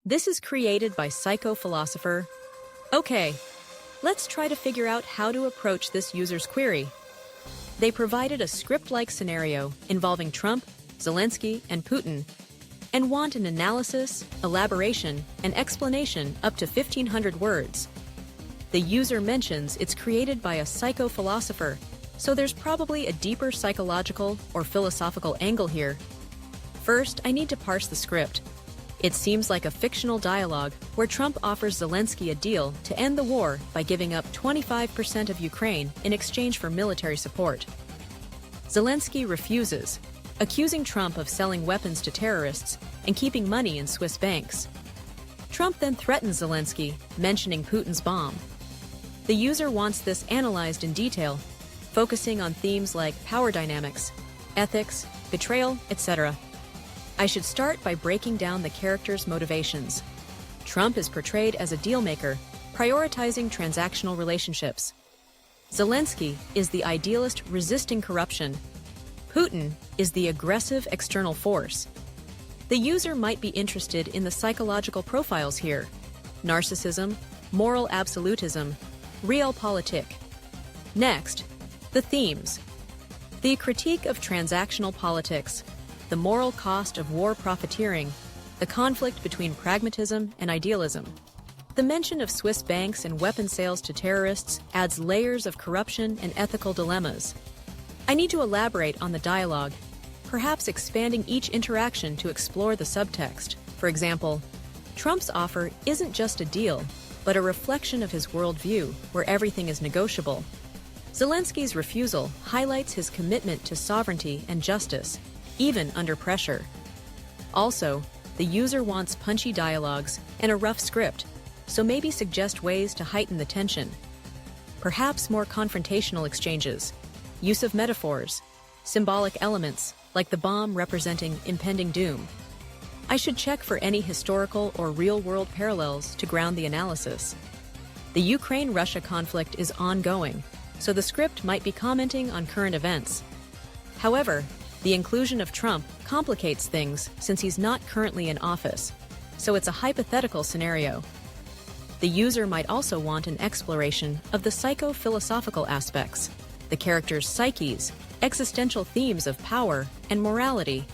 This is created by psycho-philosopher. Okay, let's try to figure out how to approach this user's query. They provided a script-like scenario involving Trump, Zelensky, and Putin, and want an analysis, elaboration, and explanation up to 1,500 words. The user mentions it's created by a psycho-philosopher, so there's probably a deeper psychological or philosophical angle here. First, I need to parse the script. It seems like a fictional dialogue where Trump offers Zelensky a deal to end the war by giving up 25% of Ukraine in exchange for military support. Zelensky refuses, accusing Trump of selling weapons to terrorists and keeping money in Swiss banks. Trump then threatens Zelensky, mentioning Putin's bomb. The user wants this analyzed in detail, focusing on themes like power dynamics, ethics, betrayal, etc. I should start by breaking down the character's motivations. Trump is portrayed as a dealmaker, prioritizing transactional relationships. Zelensky is the idealist resisting corruption. Putin is the aggressive external force. The user might be interested in the psychological profiles here: narcissism, moral absolutism, realpolitik. Next, the themes. The critique of transactional politics, the moral cost of war profiteering, the conflict between pragmatism and idealism. The mention of Swiss banks and weapon sales to terrorists adds layers of corruption and ethical dilemmas. I need to elaborate on the dialogue, perhaps expanding each interaction to explore the subtext. For example, Trump's offer isn't just a deal, but a reflection of his worldview, where everything is negotiable. Zelensky's refusal highlights his commitment to sovereignty and justice, even under pressure. Also, the user wants punchy dialogues and a rough script, so maybe suggest ways to heighten the tension. Perhaps more confrontational exchanges, use of metaphors, symbolic elements, like the bomb representing impending doom. I should check for any historical or real-world parallels to ground the analysis. The Ukraine-Russia conflict is ongoing, so the script might be commenting on current events. However, the inclusion of Trump complicates things since he's not currently in office, so it's a hypothetical scenario. The user might also want an exploration of the psycho-philosophical aspects, the character's psyches, existential themes of power and morality.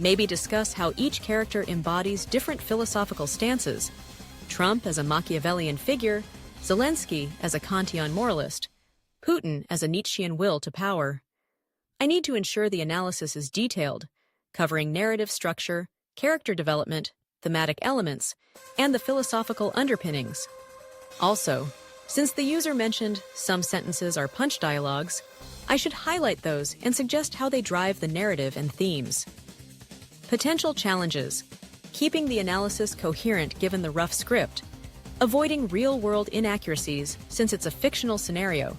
Maybe discuss how each character embodies different philosophical stances: Trump as a Machiavellian figure, Zelensky as a Kantian moralist, Putin as a Nietzschean will to power. I need to ensure the analysis is detailed, covering narrative structure, character development, thematic elements, and the philosophical underpinnings. Also, since the user mentioned some sentences are punch dialogues, I should highlight those and suggest how they drive the narrative and themes. Potential challenges: keeping the analysis coherent given the rough script, avoiding real-world inaccuracies since it's a fictional scenario,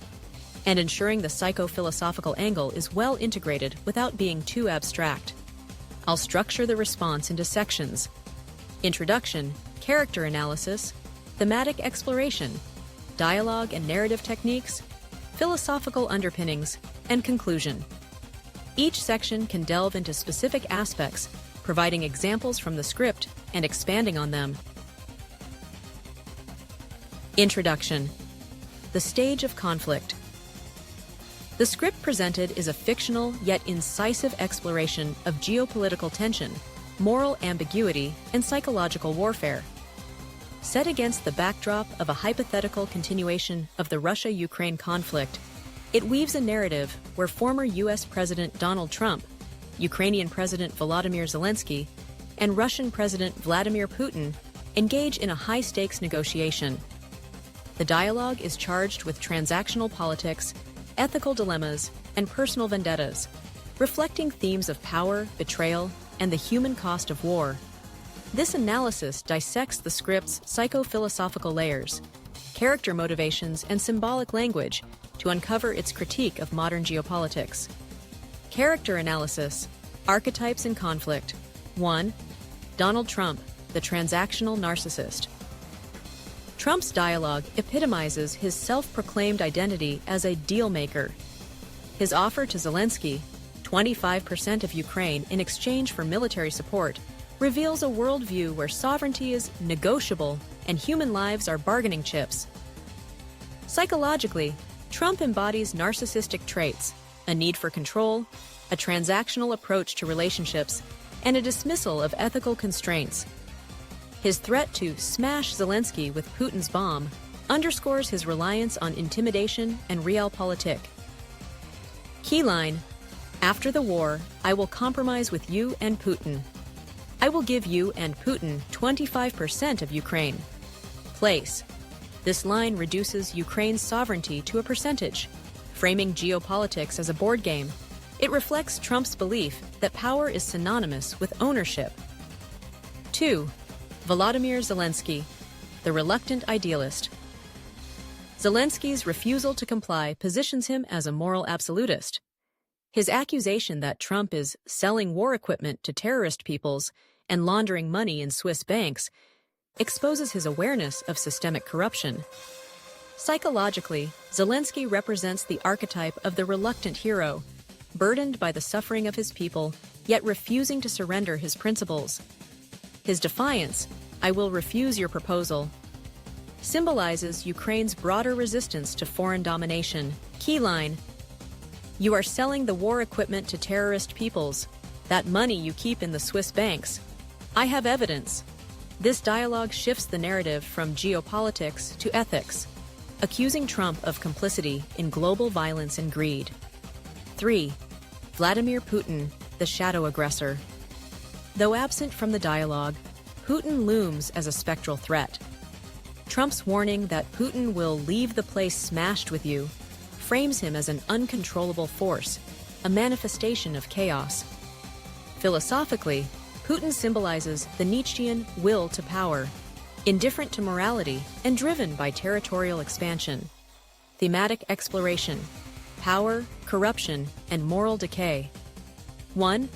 and ensuring the psycho-philosophical angle is well integrated without being too abstract. I'll structure the response into sections: introduction, character analysis, thematic exploration, dialogue and narrative techniques, philosophical underpinnings, and conclusion. Each section can delve into specific aspects, providing examples from the script and expanding on them. Introduction. The stage of conflict. The script presented is a fictional yet incisive exploration of geopolitical tension, moral ambiguity, and psychological warfare. Set against the backdrop of a hypothetical continuation of the Russia-Ukraine conflict, it weaves a narrative where former U.S. President Donald Trump, Ukrainian President Volodymyr Zelenski, and Russian President Vladimir Putin engage in a high-stakes negotiation. The dialogue is charged with transactional politics, ethical dilemmas, and personal vendettas, reflecting themes of power, betrayal, and the human cost of war. This analysis dissects the script's psycho-philosophical layers, character motivations, and symbolic language to uncover its critique of modern geopolitics. Character analysis, archetypes in conflict. 1. Donald Trump, the transactional narcissist. Trump's dialogue epitomizes his self-proclaimed identity as a dealmaker. His offer to Zelensky, 25% of Ukraine in exchange for military support, reveals a worldview where sovereignty is negotiable and human lives are bargaining chips. Psychologically, Trump embodies narcissistic traits, a need for control, a transactional approach to relationships, and a dismissal of ethical constraints. His threat to smash Zelensky with Putin's bomb underscores his reliance on intimidation and realpolitik. Keyline: after the war, I will compromise with you and Putin. I will give you and Putin 25% of Ukraine. Place: this line reduces Ukraine's sovereignty to a percentage, framing geopolitics as a board game. It reflects Trump's belief that power is synonymous with ownership. 2. Volodymyr Zelenski, the reluctant idealist. Zelensky's refusal to comply positions him as a moral absolutist. His accusation that Trump is selling war equipment to terrorist peoples and laundering money in Swiss banks exposes his awareness of systemic corruption. Psychologically, Zelensky represents the archetype of the reluctant hero, burdened by the suffering of his people, yet refusing to surrender his principles. His defiance, "I will refuse your proposal," symbolizes Ukraine's broader resistance to foreign domination. Keyline: you are selling the war equipment to terrorist peoples. That money you keep in the Swiss banks. I have evidence. This dialogue shifts the narrative from geopolitics to ethics, accusing Trump of complicity in global violence and greed. 3. Vladimir Putin, the shadow aggressor. Though absent from the dialogue, Putin looms as a spectral threat. Trump's warning that Putin will leave the place smashed with you frames him as an uncontrollable force, a manifestation of chaos. Philosophically, Putin symbolizes the Nietzschean will to power, indifferent to morality and driven by territorial expansion. Thematic exploration: power, corruption, and moral decay. 1.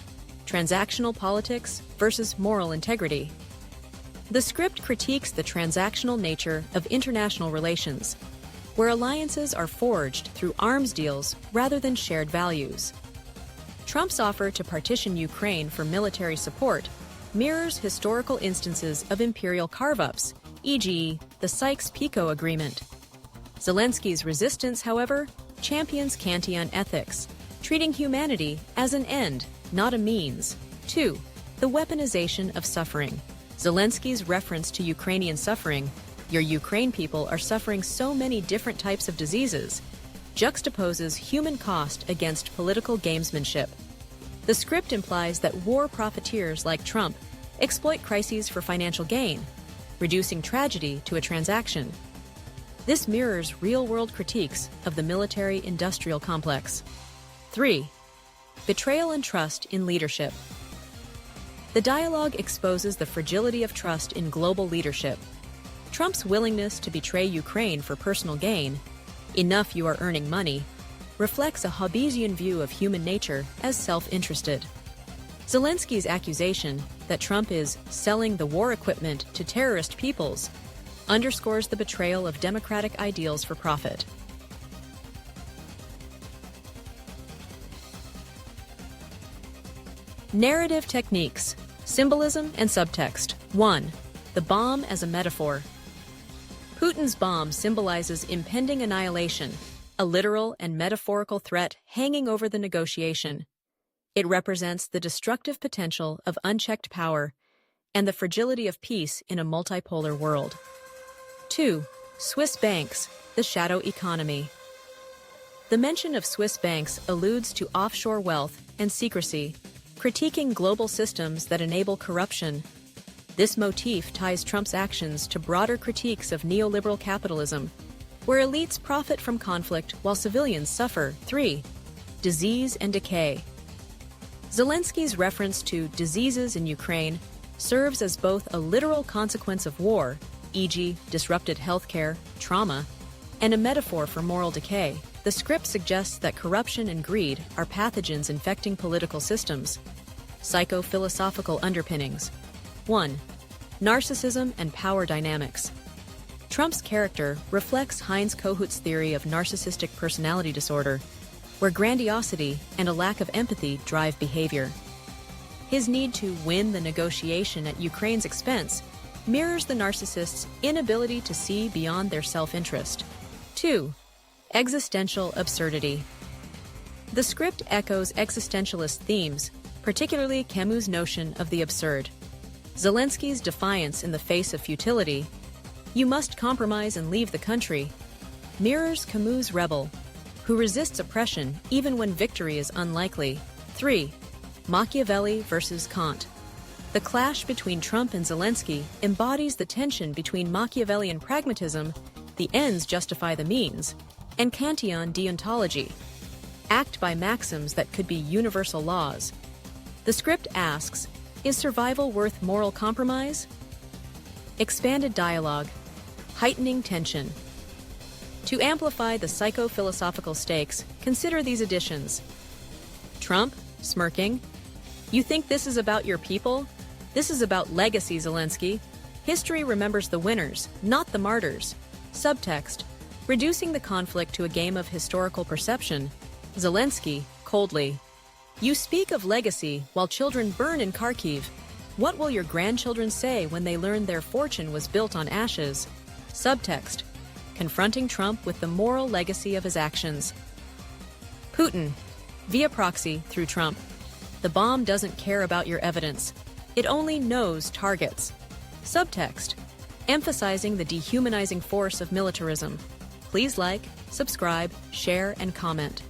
Transactional politics versus moral integrity. The script critiques the transactional nature of international relations, where alliances are forged through arms deals rather than shared values. Trump's offer to partition Ukraine for military support mirrors historical instances of imperial carve-ups, e.g., the Sykes-Picot Agreement. Zelensky's resistance, however, champions Kantian ethics, treating humanity as an end, not a means. 2. The weaponization of suffering. Zelensky's reference to Ukrainian suffering, "Your Ukraine people are suffering so many different types of diseases," juxtaposes human cost against political gamesmanship. The script implies that war profiteers like Trump exploit crises for financial gain, reducing tragedy to a transaction. This mirrors real-world critiques of the military-industrial complex. 3. Betrayal and trust in leadership. The dialogue exposes the fragility of trust in global leadership. Trump's willingness to betray Ukraine for personal gain, "enough you are earning money," reflects a Hobbesian view of human nature as self-interested. Zelensky's accusation that Trump is selling the war equipment to terrorist peoples underscores the betrayal of democratic ideals for profit. Narrative techniques, symbolism and subtext. 1. The bomb as a metaphor. Putin's bomb symbolizes impending annihilation, a literal and metaphorical threat hanging over the negotiation. It represents the destructive potential of unchecked power and the fragility of peace in a multipolar world. 2. Swiss banks, the shadow economy. The mention of Swiss banks alludes to offshore wealth and secrecy, critiquing global systems that enable corruption. This motif ties Trump's actions to broader critiques of neoliberal capitalism, where elites profit from conflict while civilians suffer. 3. Disease and decay. Zelensky's reference to diseases in Ukraine serves as both a literal consequence of war, e.g., disrupted healthcare, trauma, and a metaphor for moral decay. The script suggests that corruption and greed are pathogens infecting political systems. Psycho-philosophical underpinnings. 1. Narcissism and power dynamics. Trump's character reflects Heinz Kohut's theory of narcissistic personality disorder, where grandiosity and a lack of empathy drive behavior. His need to win the negotiation at Ukraine's expense mirrors the narcissist's inability to see beyond their self-interest. 2. Existential absurdity. The script echoes existentialist themes, particularly Camus' notion of the absurd. Zelensky's defiance in the face of futility, "You must compromise and leave the country," mirrors Camus' rebel, who resists oppression even when victory is unlikely. 3. Machiavelli versus Kant. The clash between Trump and Zelensky embodies the tension between Machiavellian pragmatism, the ends justify the means, and Kantian deontology, act by maxims that could be universal laws. The script asks, is survival worth moral compromise? Expanded dialogue, heightening tension. To amplify the psycho-philosophical stakes, consider these additions. Trump, smirking. "You think this is about your people? This is about legacy, Zelensky. History remembers the winners, not the martyrs." Subtext, reducing the conflict to a game of historical perception. Zelensky, coldly. "You speak of legacy while children burn in Kharkiv. What will your grandchildren say when they learn their fortune was built on ashes?" Subtext, confronting Trump with the moral legacy of his actions. Putin, via proxy through Trump. "The bomb doesn't care about your evidence. It only knows targets." Subtext, emphasizing the dehumanizing force of militarism. Please like, subscribe, share, and comment.